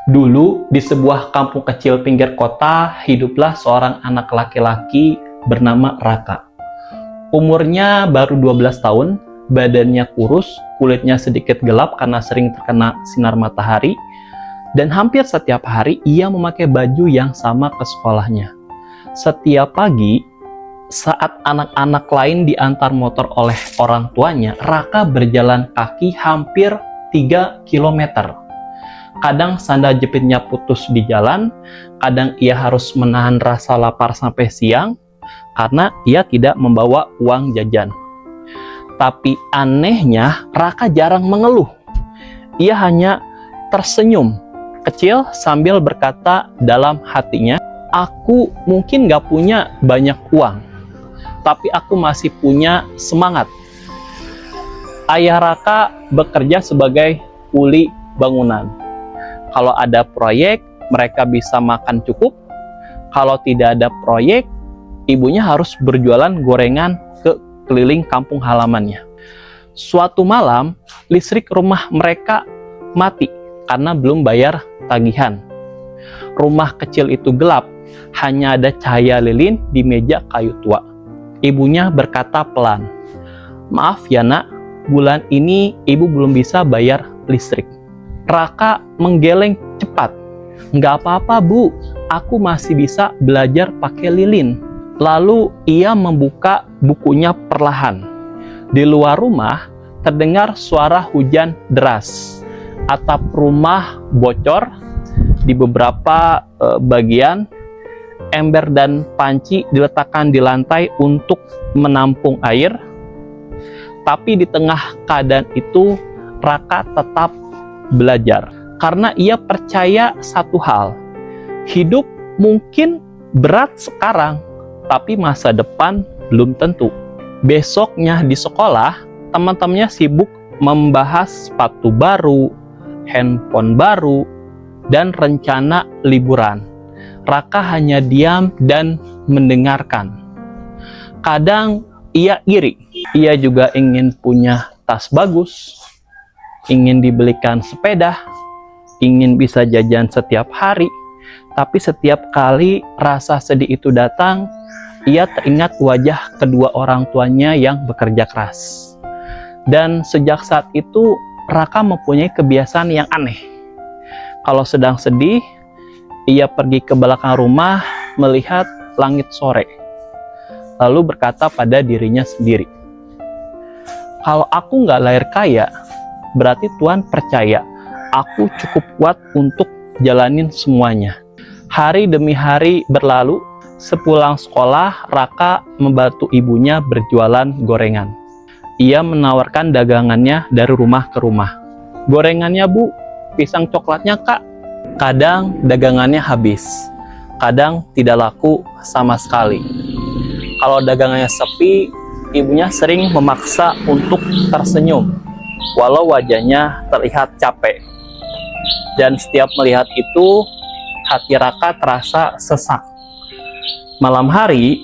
Dulu, di sebuah kampung kecil pinggir kota, hiduplah seorang anak laki-laki bernama Raka. Umurnya baru 12 tahun, badannya kurus, kulitnya sedikit gelap karena sering terkena sinar matahari, dan hampir setiap hari ia memakai baju yang sama ke sekolahnya. Setiap pagi, saat anak-anak lain diantar motor oleh orang tuanya, Raka berjalan kaki hampir 3 kilometer. Kadang sandal jepitnya putus di jalan, kadang ia harus menahan rasa lapar sampai siang karena ia tidak membawa uang jajan. Tapi anehnya, Raka jarang mengeluh. Ia hanya tersenyum kecil sambil berkata dalam hatinya, "Aku mungkin gak punya banyak uang, tapi aku masih punya semangat." Ayah Raka bekerja sebagai kuli bangunan. Kalau ada proyek, mereka bisa makan cukup. Kalau tidak ada proyek, ibunya harus berjualan gorengan ke keliling kampung halamannya. Suatu malam, listrik rumah mereka mati karena belum bayar tagihan. Rumah kecil itu gelap, hanya ada cahaya lilin di meja kayu tua. Ibunya berkata pelan, "Maaf ya nak, bulan ini ibu belum bisa bayar listrik." Raka menggeleng cepat. "Nggak apa-apa bu, aku masih bisa belajar pakai lilin." Lalu ia membuka bukunya perlahan. Di luar rumah terdengar suara hujan deras. Atap rumah bocor di beberapa bagian. Ember dan panci diletakkan di lantai untuk menampung air. Tapi di tengah keadaan itu, Raka tetap belajar karena ia percaya satu hal, hidup mungkin berat sekarang, tapi masa depan belum tentu. Besoknya di sekolah, teman-temannya sibuk membahas sepatu baru, handphone baru, dan rencana liburan. Raka hanya diam dan mendengarkan. Kadang ia iri, ia juga ingin punya tas bagus, ingin dibelikan sepeda, ingin bisa jajan setiap hari. Tapi setiap kali rasa sedih itu datang, ia teringat wajah kedua orang tuanya yang bekerja keras. Dan sejak saat itu, Raka mempunyai kebiasaan yang aneh. Kalau sedang sedih, ia pergi ke belakang rumah melihat langit sore, lalu berkata pada dirinya sendiri, "Kalau aku nggak lahir kaya, berarti Tuhan percaya aku cukup kuat untuk jalanin semuanya." Hari demi hari berlalu. Sepulang sekolah, Raka membantu ibunya berjualan gorengan. Ia menawarkan dagangannya dari rumah ke rumah. "Gorengannya bu, pisang coklatnya kak." Kadang dagangannya habis, kadang tidak laku sama sekali. Kalau dagangannya sepi, ibunya sering memaksa untuk tersenyum walau wajahnya terlihat capek. Dan setiap melihat itu, hati Raka terasa sesak. Malam hari,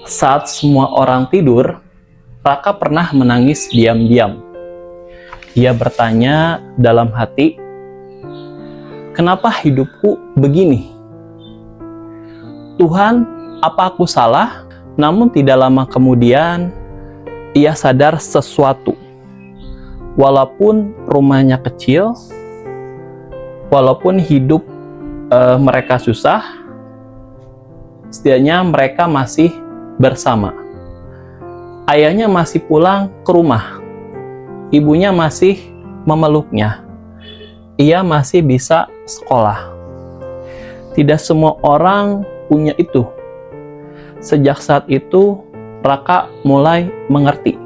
saat semua orang tidur, Raka pernah menangis diam-diam. Ia bertanya dalam hati, "Kenapa hidupku begini? Tuhan, apa aku salah?" Namun tidak lama kemudian, ia sadar sesuatu. Walaupun rumahnya kecil, walaupun hidup mereka susah, setidaknya mereka masih bersama. Ayahnya masih pulang ke rumah, ibunya masih memeluknya, ia masih bisa sekolah. Tidak semua orang punya itu. Sejak saat itu, Raka mulai mengerti.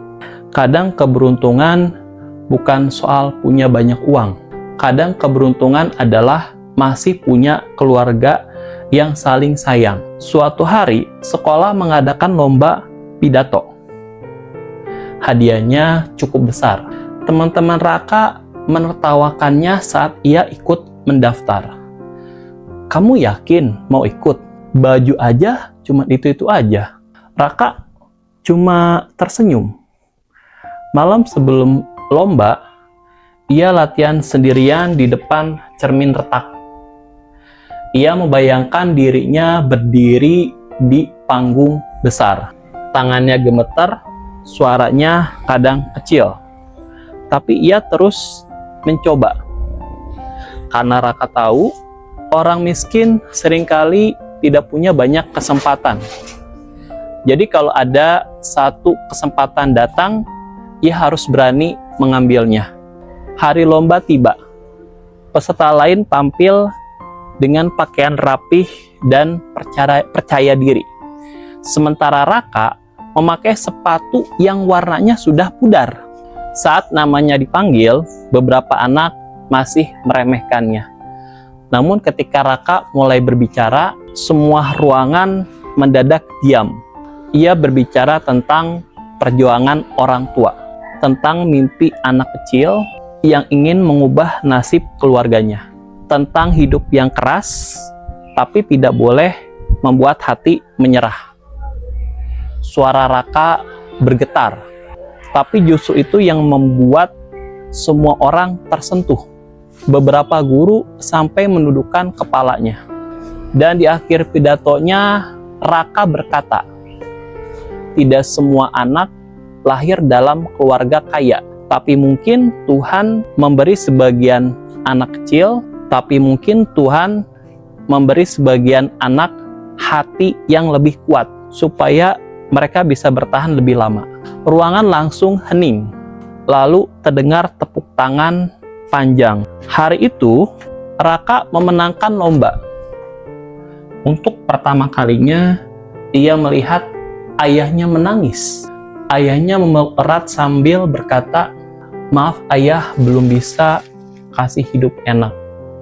Kadang keberuntungan bukan soal punya banyak uang. Kadang keberuntungan adalah masih punya keluarga yang saling sayang. Suatu hari, sekolah mengadakan lomba pidato. Hadiahnya cukup besar. Teman-teman Raka menertawakannya saat ia ikut mendaftar. "Kamu yakin mau ikut? Baju aja cuma itu-itu aja." Raka cuma tersenyum. Malam sebelum lomba, Ia latihan sendirian di depan cermin retak. Ia membayangkan dirinya berdiri di panggung besar. Tangannya gemetar, suaranya kadang kecil. Tapi ia terus mencoba. Karena Raka tahu, orang miskin seringkali tidak punya banyak kesempatan. Jadi kalau ada satu kesempatan datang, ia harus berani mengambilnya. Hari lomba tiba. Peserta lain tampil dengan pakaian rapih dan percaya diri. Sementara Raka memakai sepatu yang warnanya sudah pudar. Saat namanya dipanggil, beberapa anak masih meremehkannya. Namun ketika Raka mulai berbicara, semua ruangan mendadak diam. Ia berbicara tentang perjuangan orang tua, tentang mimpi anak kecil yang ingin mengubah nasib keluarganya, tentang hidup yang keras, tapi tidak boleh membuat hati menyerah. Suara Raka bergetar, tapi justru itu yang membuat semua orang tersentuh. Beberapa guru sampai menundukkan kepalanya. Dan di akhir pidatonya, Raka berkata, tidak semua anak lahir dalam keluarga kaya, tapi mungkin Tuhan memberi sebagian anak kecil, tapi mungkin Tuhan memberi sebagian anak hati yang lebih kuat, supaya mereka bisa bertahan lebih lama. Ruangan langsung hening, lalu terdengar tepuk tangan panjang. Hari itu, Raka memenangkan lomba. Untuk pertama kalinya, ia melihat ayahnya menangis. Ayahnya memeluk erat sambil berkata, "Maaf ayah, belum bisa kasih hidup enak."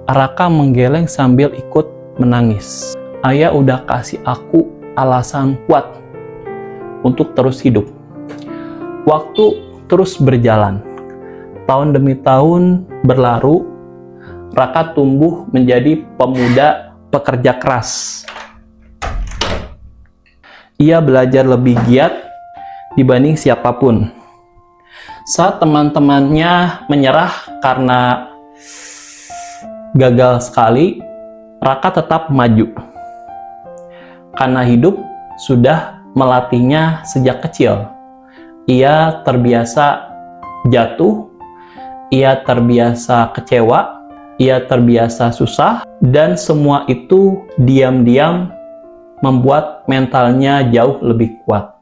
Raka menggeleng sambil ikut menangis. "Ayah udah kasih aku alasan kuat untuk terus hidup." Waktu terus berjalan. Tahun demi tahun berlalu, Raka tumbuh menjadi pemuda pekerja keras. Ia belajar lebih giat dibanding siapapun. Saat teman-temannya menyerah karena gagal sekali, Raka tetap maju. Karena hidup sudah melatihnya sejak kecil. Ia terbiasa jatuh, ia terbiasa kecewa, ia terbiasa susah, dan semua itu diam-diam membuat mentalnya jauh lebih kuat.